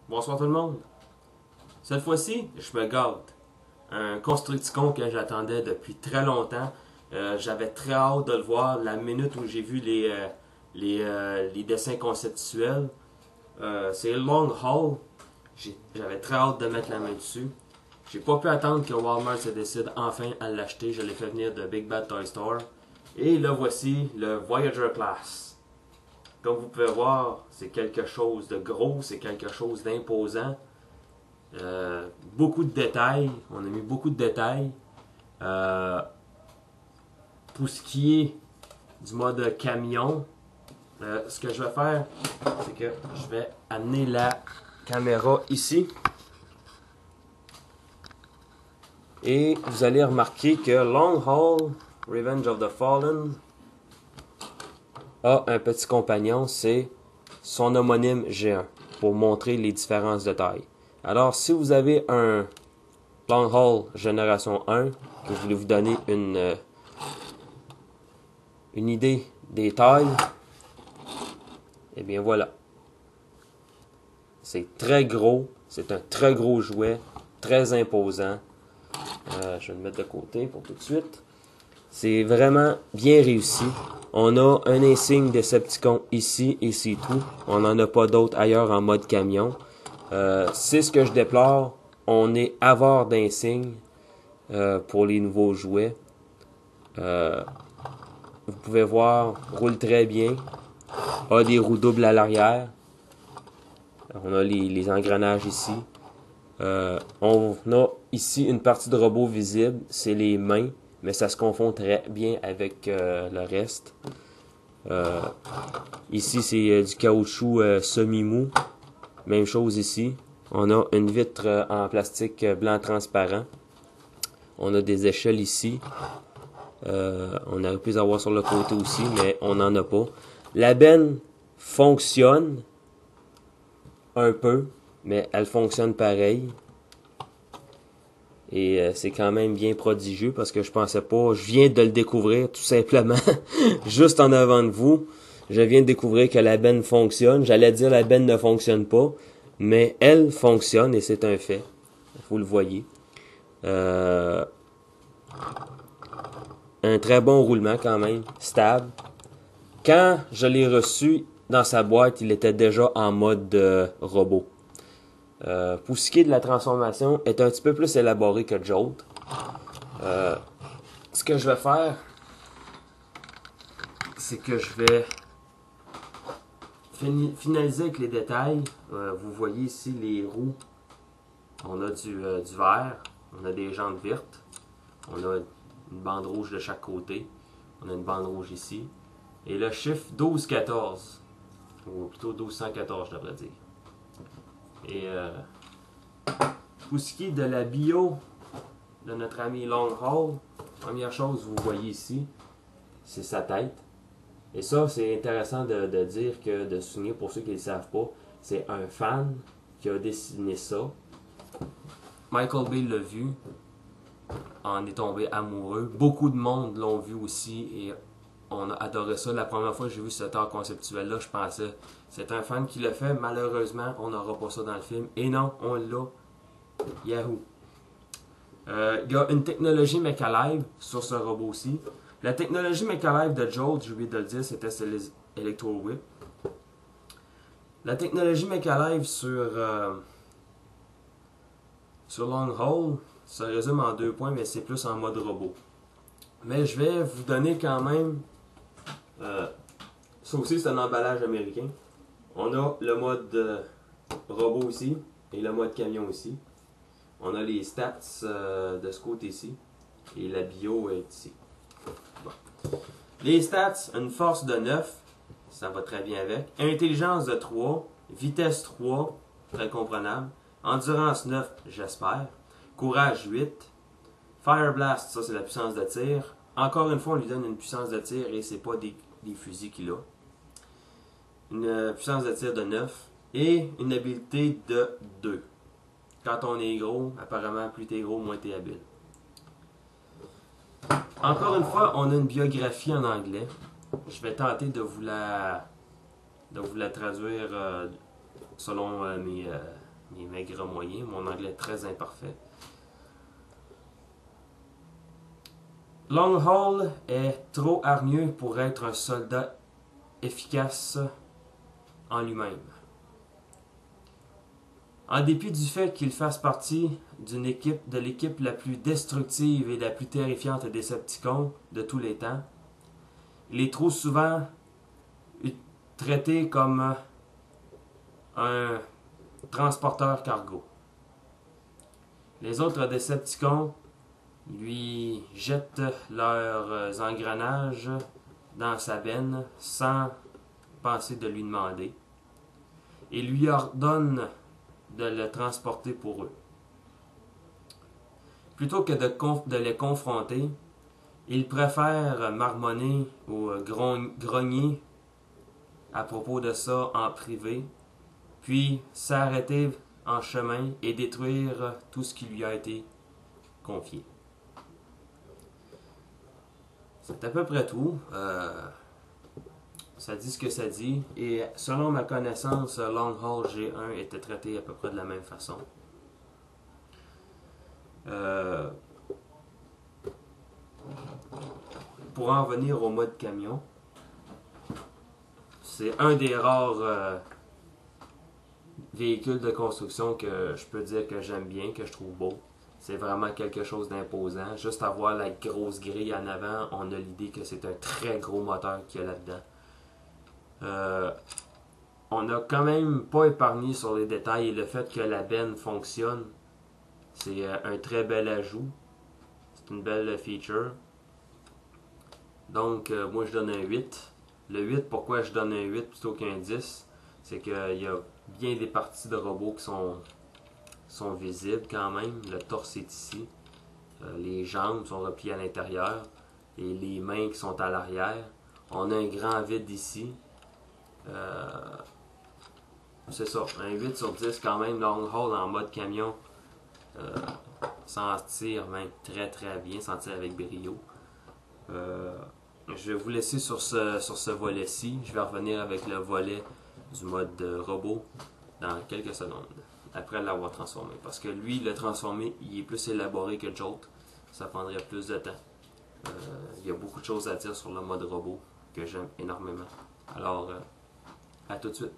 Bonsoir tout le monde. Cette fois-ci, je me gâte. Un Constructicon que j'attendais depuis très longtemps. J'avais très hâte de le voir la minute où j'ai vu les dessins conceptuels. C'est Long Haul. J'avais très hâte de mettre la main dessus. J'ai pas pu attendre que Walmart se décide enfin à l'acheter. Je l'ai fait venir de Big Bad Toy Store. Et là voici le Voyager Class. Comme vous pouvez voir, c'est quelque chose de gros, c'est quelque chose d'imposant. Beaucoup de détails, on a mis beaucoup de détails. Pour ce qui est du mode camion, ce que je vais faire, c'est que je vais amener la caméra ici. Et vous allez remarquer que Long Haul, Revenge of the Fallen, a un petit compagnon, c'est son homonyme G1, pour montrer les différences de taille. Alors, si vous avez un Long Haul Génération 1, que vous voulez vous donner une idée des tailles, et bien voilà. C'est très gros, c'est un très gros jouet, très imposant. Je vais le mettre de côté pour tout de suite. C'est vraiment bien réussi. On a un insigne Decepticon ici et c'est tout. On n'en a pas d'autres ailleurs en mode camion. C'est ce que je déplore. On est avare d'insignes pour les nouveaux jouets. Vous pouvez voir, roule très bien. A des roues doubles à l'arrière. On a les engrenages ici. On a ici une partie de robot visible, c'est les mains, mais ça se confond très bien avec le reste. Ici, c'est du caoutchouc semi-mou. Même chose ici. On a une vitre en plastique blanc transparent. On a des échelles ici. On aurait pu les avoir sur le côté aussi, mais on n'en a pas. La benne fonctionne un peu, mais elle fonctionne pareil. Et c'est quand même bien prodigieux parce que je pensais pas, je viens de le découvrir tout simplement, juste en avant de vous. Je viens de découvrir que la benne fonctionne. J'allais dire la benne ne fonctionne pas, mais elle fonctionne et c'est un fait. Vous le voyez. Un très bon roulement quand même, stable. Quand je l'ai reçu dans sa boîte, il était déjà en mode robot. Pour ce qui est de la transformation, est un petit peu plus élaboré que Jolt. Ce que je vais faire, c'est que je vais finaliser avec les détails. Vous voyez ici les roues. On a du vert, on a des jantes vertes, on a une bande rouge de chaque côté, on a une bande rouge ici. Et le chiffre 1214, ou plutôt 1214 je devrais dire. Et pour ce qui est de la bio de notre ami Long Haul, première chose vous voyez ici, c'est sa tête. Et ça, c'est intéressant de dire que, de souligner pour ceux qui ne le savent pas, c'est un fan qui a dessiné ça. Michael Bay l'a vu, en est tombé amoureux. Beaucoup de monde l'ont vu aussi et on a adoré ça. La première fois que j'ai vu cet art conceptuel-là, je pensais c'est un fan qui l'a fait. Malheureusement, on n'aura pas ça dans le film. Et non, on l'a. Yahoo! Il y a une technologie Mechalive sur ce robot-ci. La technologie Mechalive de Jolt, j'ai oublié de le dire, c'était les Electro Whip. La technologie Mechalive sur Long Haul se résume en 2 points, mais c'est plus en mode robot. Mais je vais vous donner quand même... ça aussi, c'est un emballage américain. On a le mode robot ici et le mode camion ici. On a les stats de ce côté-ci et la bio est ici. Bon. Les stats, une force de 9, ça va très bien avec. Intelligence de 3, vitesse 3, très comprenable. Endurance 9, j'espère. Courage 8. Fire Blast, ça c'est la puissance de tir. Encore une fois, on lui donne une puissance de tir et c'est pas des fusils qu'il a. Une puissance de tir de 9 et une habileté de 2. Quand on est gros, apparemment, plus t'es gros, moins t'es habile. Encore une fois, on a une biographie en anglais. Je vais tenter de vous la traduire selon les maigres moyens. Mon anglais est très imparfait. Long Haul est trop hargneux pour être un soldat efficace en lui-même. En dépit du fait qu'il fasse partie de l'équipe la plus destructive et la plus terrifiante des Decepticons de tous les temps, il est trop souvent traité comme un transporteur cargo. Les autres Decepticons lui jettent leurs engrenages dans sa benne sans penser de lui demander et lui ordonnent de le transporter pour eux. Plutôt que de les confronter, ils préfèrent marmonner ou grogner à propos de ça en privé, puis s'arrêter en chemin et détruire tout ce qui lui a été confié. C'est à peu près tout. Ça dit ce que ça dit. Et selon ma connaissance, Long Haul G1 était traité à peu près de la même façon. Pour en venir au mode camion, c'est un des rares véhicules de construction que je peux dire que j'aime bien, que je trouve beau. C'est vraiment quelque chose d'imposant. Juste à voir la grosse grille en avant, on a l'idée que c'est un très gros moteur qu'il y a là-dedans. On n'a quand même pas épargné sur les détails et le fait que la benne fonctionne, c'est un très bel ajout. C'est une belle feature. Donc, moi je donne un 8. Le 8, pourquoi je donne un 8 plutôt qu'un 10? C'est qu'il y a bien des parties de robots qui sont visibles quand même. Le torse est ici. Les jambes sont repliées à l'intérieur. Et les mains qui sont à l'arrière. On a un grand vide ici. C'est ça, un 8 sur 10 quand même. Long Haul en mode camion. S'en tire même très très bien, s'en tire avec brio. Je vais vous laisser sur ce volet-ci. Je vais revenir avec le volet du mode robot dans quelques secondes, après l'avoir transformé. Parce que lui, le transformé, il est plus élaboré que l'autre. Ça prendrait plus de temps. Il y a beaucoup de choses à dire sur le mode robot que j'aime énormément. Alors, à tout de suite.